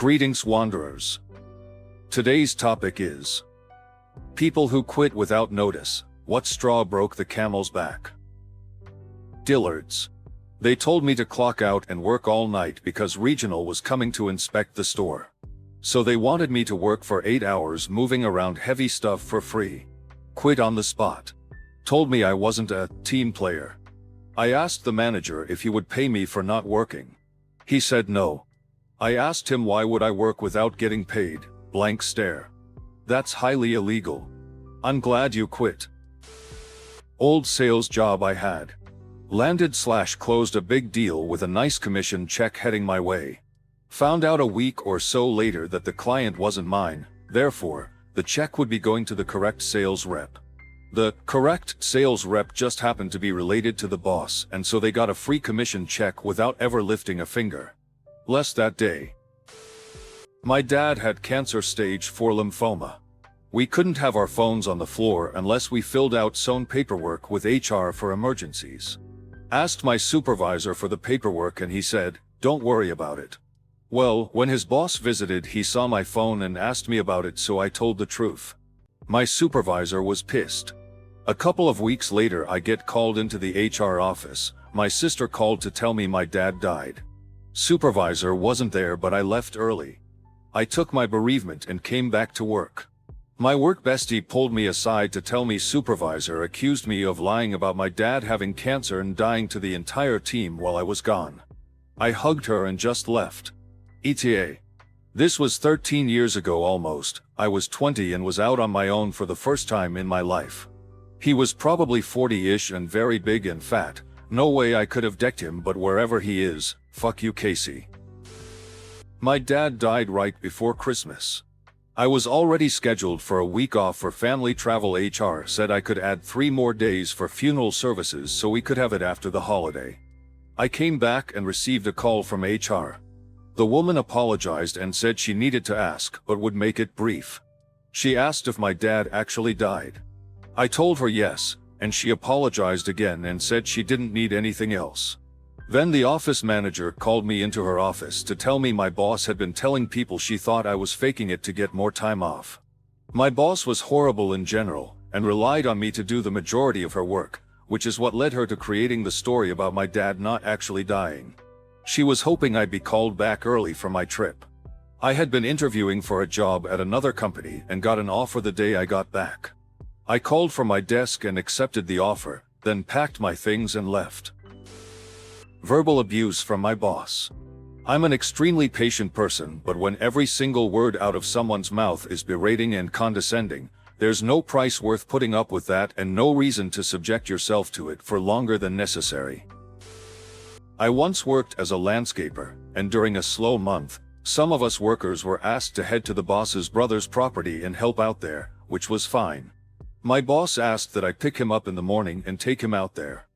Greetings, wanderers. Today's topic is people who quit without notice. What straw broke the camel's back? Dillards. They told me to clock out and work all night because Regional was coming to inspect the store. So they wanted me to work for 8 hours moving around heavy stuff for free. Quit on the spot. Told me I wasn't a team player. I asked the manager if he would pay me for not working. He said no. I asked him why would I work without getting paid. Blank stare. That's highly illegal. I'm glad you quit. Old sales job I had. Landed/closed a big deal with a nice commission check heading my way. Found out a week or so later that the client wasn't mine, therefore, the check would be going to the correct sales rep. The correct sales rep just happened to be related to the boss, and so they got a free commission check without ever lifting a finger. Less that day. My dad had cancer stage 4 lymphoma. We couldn't have our phones on the floor unless we filled out sewn paperwork with HR for emergencies. Asked my supervisor for the paperwork and he said, "Don't worry about it." Well, when his boss visited, he saw my phone and asked me about it, so I told the truth. My supervisor was pissed. A couple of weeks later I get called into the HR office. My sister called to tell me my dad died. Supervisor wasn't there, but I left early. I took my bereavement and came back to work. My work bestie pulled me aside to tell me supervisor accused me of lying about my dad having cancer and dying to the entire team while I was gone. I hugged her and just left. ETA. This was 13 years ago almost. I was 20 and was out on my own for the first time in my life. He was probably 40-ish and very big and fat. No way I could have decked him, but wherever he is, fuck you, Casey. My dad died right before Christmas. I was already scheduled for a week off for family travel. HR said I could add 3 more days for funeral services so we could have it after the holiday. I came back and received a call from HR. The woman apologized and said she needed to ask, but would make it brief. She asked if my dad actually died. I told her yes, and she apologized again and said she didn't need anything else. Then the office manager called me into her office to tell me my boss had been telling people she thought I was faking it to get more time off. My boss was horrible in general, and relied on me to do the majority of her work, which is what led her to creating the story about my dad not actually dying. She was hoping I'd be called back early from my trip. I had been interviewing for a job at another company and got an offer the day I got back. I called from my desk and accepted the offer, then packed my things and left. Verbal abuse from my boss. I'm an extremely patient person, but when every single word out of someone's mouth is berating and condescending, there's no price worth putting up with that and no reason to subject yourself to it for longer than necessary. I once worked as a landscaper, and during a slow month, some of us workers were asked to head to the boss's brother's property and help out there, which was fine. My boss asked that I pick him up in the morning and take him out there.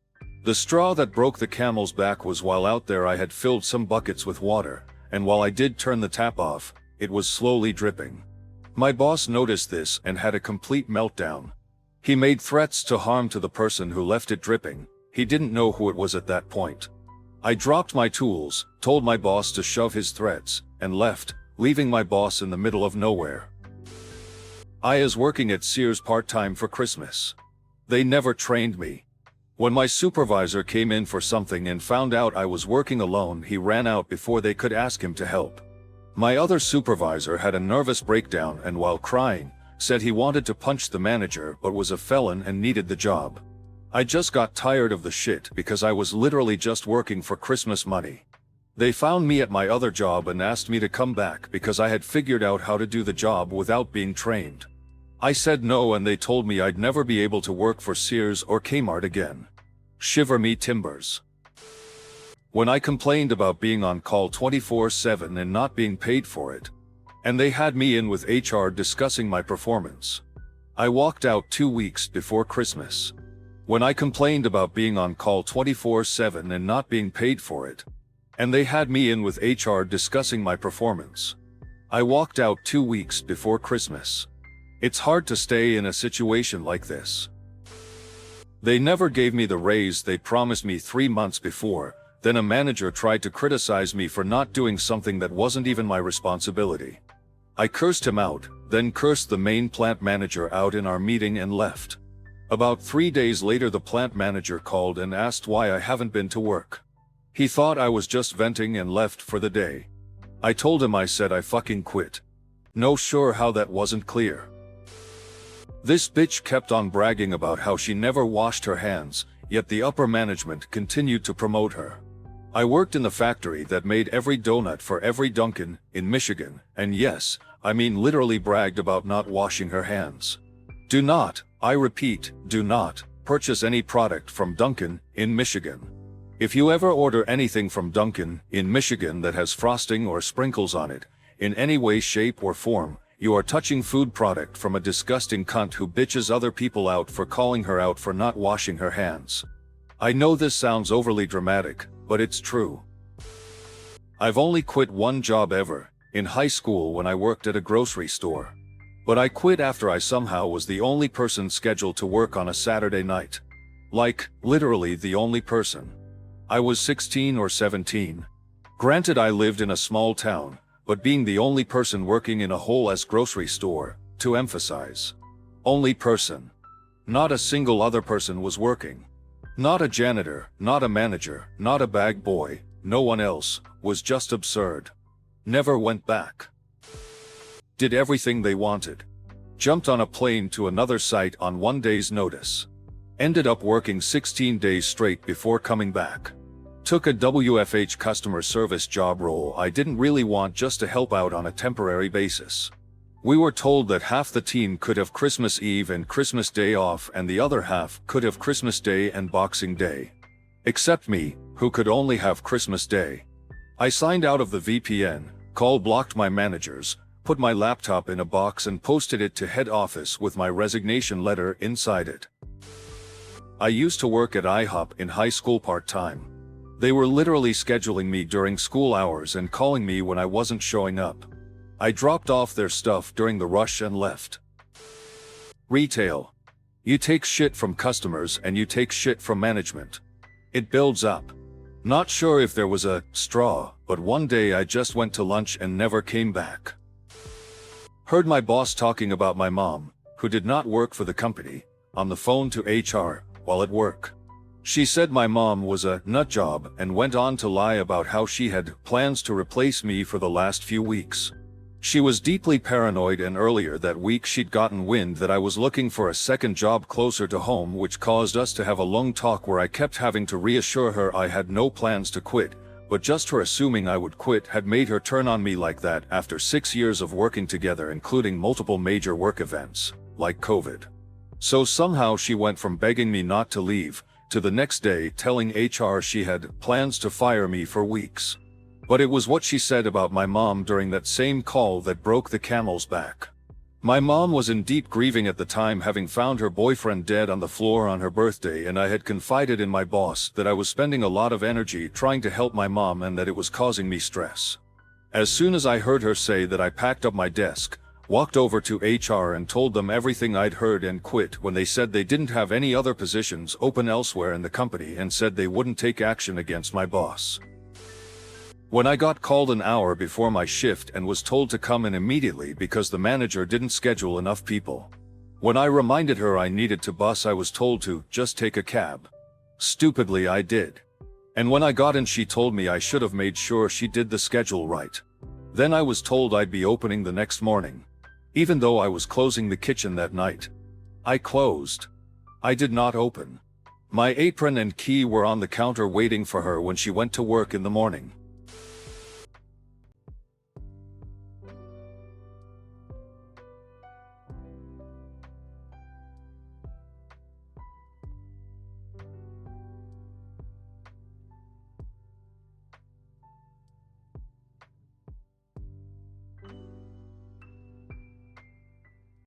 The straw that broke the camel's back was while out there I had filled some buckets with water, and while I did turn the tap off, it was slowly dripping. My boss noticed this and had a complete meltdown. He made threats to harm to the person who left it dripping. He didn't know who it was at that point. I dropped my tools, told my boss to shove his threats, and left, leaving my boss in the middle of nowhere. I was working at Sears part-time for Christmas. They never trained me. When my supervisor came in for something and found out I was working alone, he ran out before they could ask him to help. My other supervisor had a nervous breakdown and while crying, said he wanted to punch the manager but was a felon and needed the job. I just got tired of the shit because I was literally just working for Christmas money. They found me at my other job and asked me to come back because I had figured out how to do the job without being trained. I said no and they told me I'd never be able to work for Sears or Kmart again. Shiver me timbers. When I complained about being on call 24/7 and not being paid for it, and they had me in with HR discussing my performance, I walked out 2 weeks before Christmas. When I complained about being on call 24/7 and not being paid for it, and they had me in with HR discussing my performance, I walked out 2 weeks before Christmas. It's hard to stay in a situation like this. They never gave me the raise they promised me 3 months before. Then a manager tried to criticize me for not doing something that wasn't even my responsibility. I cursed him out, then cursed the main plant manager out in our meeting and left. About 3 days later the plant manager called and asked why I haven't been to work. He thought I was just venting and left for the day. I told him I said I fucking quit. No sure how that wasn't clear. This bitch kept on bragging about how she never washed her hands, yet the upper management continued to promote her. I worked in the factory that made every donut for every Dunkin' in Michigan, and yes, I mean literally bragged about not washing her hands. Do not, I repeat, do not, purchase any product from Dunkin' in Michigan. If you ever order anything from Dunkin' in Michigan that has frosting or sprinkles on it, in any way, shape, or form, you are touching food product from a disgusting cunt who bitches other people out for calling her out for not washing her hands. I know this sounds overly dramatic, but it's true. I've only quit one job ever, in high school when I worked at a grocery store. But I quit after I somehow was the only person scheduled to work on a Saturday night. Like, literally the only person. I was 16 or 17. Granted, I lived in a small town, but being the only person working in a whole-ass grocery store, to emphasize. Only person. Not a single other person was working. Not a janitor, not a manager, not a bag boy, no one else, was just absurd. Never went back. Did everything they wanted. Jumped on a plane to another site on 1 day's notice. Ended up working 16 days straight before coming back. Took a WFH customer service job role I didn't really want just to help out on a temporary basis. We were told that half the team could have Christmas Eve and Christmas Day off and the other half could have Christmas Day and Boxing Day. Except me, who could only have Christmas Day. I signed out of the VPN, blocked my managers, put my laptop in a box and posted it to head office with my resignation letter inside it. I used to work at IHOP in high school part-time. They were literally scheduling me during school hours and calling me when I wasn't showing up. I dropped off their stuff during the rush and left. Retail. You take shit from customers and you take shit from management. It builds up. Not sure if there was a straw, but one day I just went to lunch and never came back. Heard my boss talking about my mom, who did not work for the company, on the phone to HR, while at work. She said my mom was a nut job and went on to lie about how she had plans to replace me for the last few weeks. She was deeply paranoid and earlier that week she'd gotten wind that I was looking for a second job closer to home, which caused us to have a long talk where I kept having to reassure her I had no plans to quit, but just her assuming I would quit had made her turn on me like that after 6 years of working together, including multiple major work events, like COVID. So somehow she went from begging me not to leave, to the next day telling HR she had plans to fire me for weeks. But it was what she said about my mom during that same call that broke the camel's back. My mom was in deep grieving at the time, having found her boyfriend dead on the floor on her birthday, and I had confided in my boss that I was spending a lot of energy trying to help my mom and that it was causing me stress. As soon as I heard her say that, I packed up my desk, walked over to HR and told them everything I'd heard and quit when they said they didn't have any other positions open elsewhere in the company and said they wouldn't take action against my boss. When I got called an hour before my shift and was told to come in immediately because the manager didn't schedule enough people. When I reminded her I needed to bus, I was told to just take a cab. Stupidly, I did. And when I got in, she told me I should have made sure she did the schedule right. Then I was told I'd be opening the next morning. Even though I was closing the kitchen that night. I closed. I did not open. My apron and key were on the counter waiting for her when she went to work in the morning.